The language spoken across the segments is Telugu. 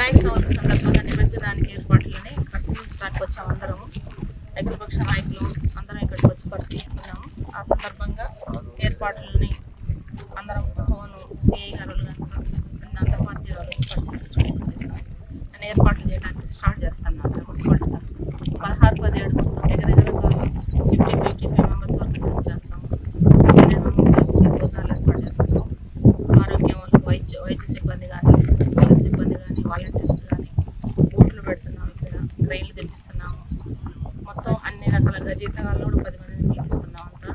వినాయక చవితి సందర్భంగా నిమజ్జనానికి ఏర్పాట్లని పరిశీలించడానికి వచ్చాము. అందరము అఖిలపక్ష నాయకులు అందరం ఇక్కడికి వచ్చి పరిశీలిస్తున్నాము. ఆ సందర్భంగా ఏర్పాట్లని అందరం సిఐ గారు అందరి పార్టీ వాళ్ళు పరిశీలించాము. నేను ఏర్పాట్లు చేయడానికి స్టార్ట్ చేస్తాను. మున్సిపాలిటీ 16-17 మొత్తం దగ్గర 50-85 మెంబర్స్ వరకు ఇక్కడ చేస్తాము. 20 మెంబర్స్కి భోజనాలు ఏర్పాటు చేస్తాము. ఆరోగ్యం వాళ్ళు వైద్య సిబ్బంది కానీ, పోలీస్ సిబ్బంది కానీ, వాలంటీర్స్ కానీ బోట్లు పెడుతున్నాము. ఇక్కడ ట్రైన్లు తెప్పిస్తున్నాము. మొత్తం అన్ని రకాల గజీతగాళ్ళు కూడా 10 మందిని పిలిపిస్తున్నాం. అంతా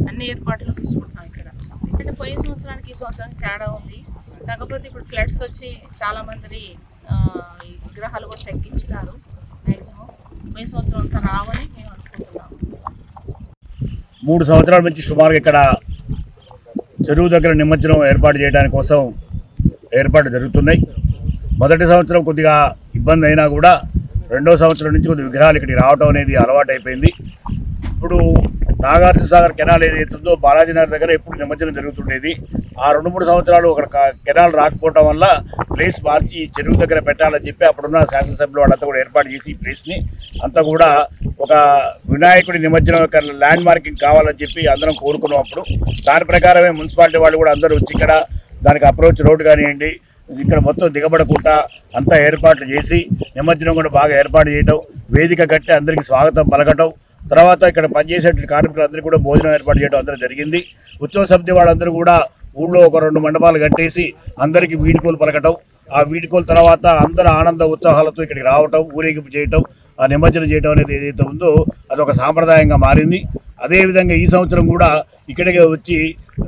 అన్ని ఏర్పాట్లు చూసుకుంటున్నాం ఇక్కడ. అంటే పోయిన సంవత్సరానికి ఈ సంవత్సరానికి తేడా ఉంది. కాకపోతే ఇప్పుడు ఫ్లడ్స్ వచ్చి చాలామంది విగ్రహాలు కూడా తగ్గించినారు. మ్యాక్సిమం పోయిన సంవత్సరం అంతా రావని మేము అనుకుంటున్నాము. 3 సంవత్సరాల నుంచి సుమారుగా ఇక్కడ చెరువు దగ్గర నిమజ్జనం ఏర్పాటు చేయడానికి కోసం ఏర్పాట్లు జరుగుతున్నాయి. మొదటి సంవత్సరం కొద్దిగా ఇబ్బంది అయినా కూడా రెండో సంవత్సరం నుంచి కొద్ది విగ్రహాలు ఇక్కడికి రావడం అనేది అలవాటు అయిపోయింది. ఇప్పుడు నాగార్జున సాగర్ కెనాల్ ఏదైతుందో బాలాజీనగర్ దగ్గర ఎప్పుడు నిమజ్జనం జరుగుతుండేది. ఆ 2-3 సంవత్సరాలు ఒక కెనాల్ రాకపోవడం వల్ల ప్లేస్ మార్చి చెరువు దగ్గర పెట్టాలని చెప్పి అప్పుడున్న శాసనసభ్యులు వాళ్ళంతా కూడా ఏర్పాటు చేసి ఈ ప్లేస్ని అంతా కూడా ఒక వినాయకుడి నిమజ్జనం యొక్క ల్యాండ్ మార్కింగ్ కావాలని చెప్పి అందరం కోరుకున్నప్పుడు దాని ప్రకారమే మున్సిపాలిటీ వాళ్ళు కూడా అందరూ వచ్చి ఇక్కడ దానికి అప్రోచ్ రోడ్డు కానివ్వండి, ఇక్కడ మొత్తం దిగబడకుండా అంతా ఏర్పాట్లు చేసి నిమజ్జనం కూడా బాగా ఏర్పాటు చేయటం, వేదిక కట్టి అందరికీ స్వాగతం పలకటం, తర్వాత ఇక్కడ పనిచేసే కార్మికులందరికీ కూడా భోజనం ఏర్పాటు చేయడం అందరూ జరిగింది. ఉత్సవ సమితి వాళ్ళందరూ కూడా ఊళ్ళో ఒక 2 మండపాలు కట్టేసి అందరికీ వీడుకోలు పలకటం, ఆ వీడుకోలు తర్వాత అందరూ ఆనంద ఉత్సాహాలతో ఇక్కడికి రావటం, ఊరేగింపు చేయటం, ఆ నిమజ్జనం చేయడం అనేది ఏదైతే ఉందో అదొక సాంప్రదాయంగా మారింది. అదేవిధంగా ఈ సంవత్సరం కూడా ఇక్కడికే వచ్చి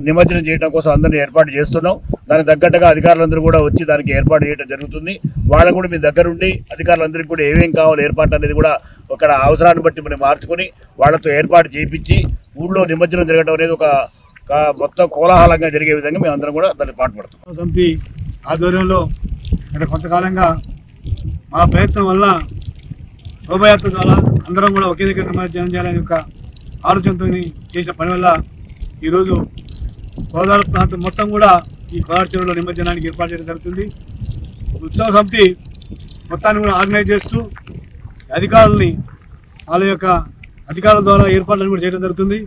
నిమజ్జనం చేయడం కోసం అందరినీ ఏర్పాటు చేస్తున్నాం. దానికి తగ్గట్టుగా అధికారులందరూ కూడా వచ్చి దానికి ఏర్పాటు చేయడం జరుగుతుంది. వాళ్ళకు కూడా మీ దగ్గరుండి అధికారులందరికీ కూడా ఏమేం కావాలి ఏర్పాటు అనేది కూడా ఒక అవసరాన్ని బట్టి మనం మార్చుకొని వాళ్ళతో ఏర్పాటు చేయించి ఊళ్ళో నిమజ్జనం జరగడం అనేది ఒక మొత్తం కోలాహలంగా జరిగే విధంగా మేము అందరం కూడా దాన్ని పాటుపడుతున్నాం. సమితి ఆధ్వర్యంలో గత కొంతకాలంగా మా ప్రయత్నం వల్ల శోభయాత్ర ద్వారా అందరం కూడా ఒకే దగ్గర నిమజ్జనం చేయాలని యొక్క ఆలోచనతో చేసిన పని వల్ల ఈరోజు కోదాడ ప్రాంతం మొత్తం కూడా ఈ కోదాడ చెరువులో నిమజ్జనానికి ఏర్పాటు చేయడం జరుగుతుంది. ఉత్సవ సమితి మొత్తాన్ని కూడా ఆర్గనైజ్ చేస్తూ అధికారులని వాళ్ళ యొక్క అధికారుల ద్వారా ఏర్పాట్లను కూడా చేయడం జరుగుతుంది.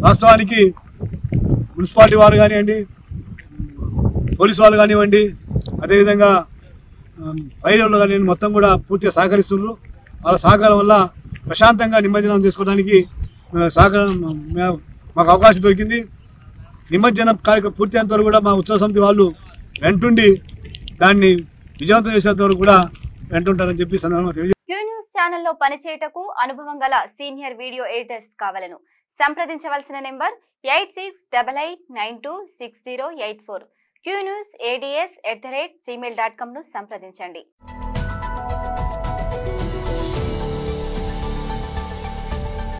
వాస్తవానికి మున్సిపాలిటీ వారు కానివ్వండి, పోలీసు వాళ్ళు కానివ్వండి, అదేవిధంగా పైరవులు కానివ్వండి మొత్తం కూడా పూర్తిగా సహకరిస్తున్నారు. వాళ్ళ సహకారం వల్ల ప్రశాంతంగా నిమజ్జనం చేసుకోవడానికి మాకు అవకాశం దొరికింది. నిమజ్జనం కార్యక్రమం పూర్తయ్యేంత వరకు కూడా మా ఉత్సవ సమితి వాళ్ళు వెంటుండి దాన్ని విజయవంతం చేసేంత వరకు కూడా వెంటుంటారని చెప్పి సందర్భంగా తెలియజేస్తారు. క్యూ న్యూస్ ఛానల్లో పనిచేయటకు అనుభవం గల సీనియర్ వీడియో ఎడిటర్స్ కావాలను సంప్రదించవలసిన నెంబర్ 8688926084. qnews@gmail.com ను సంప్రదించండి.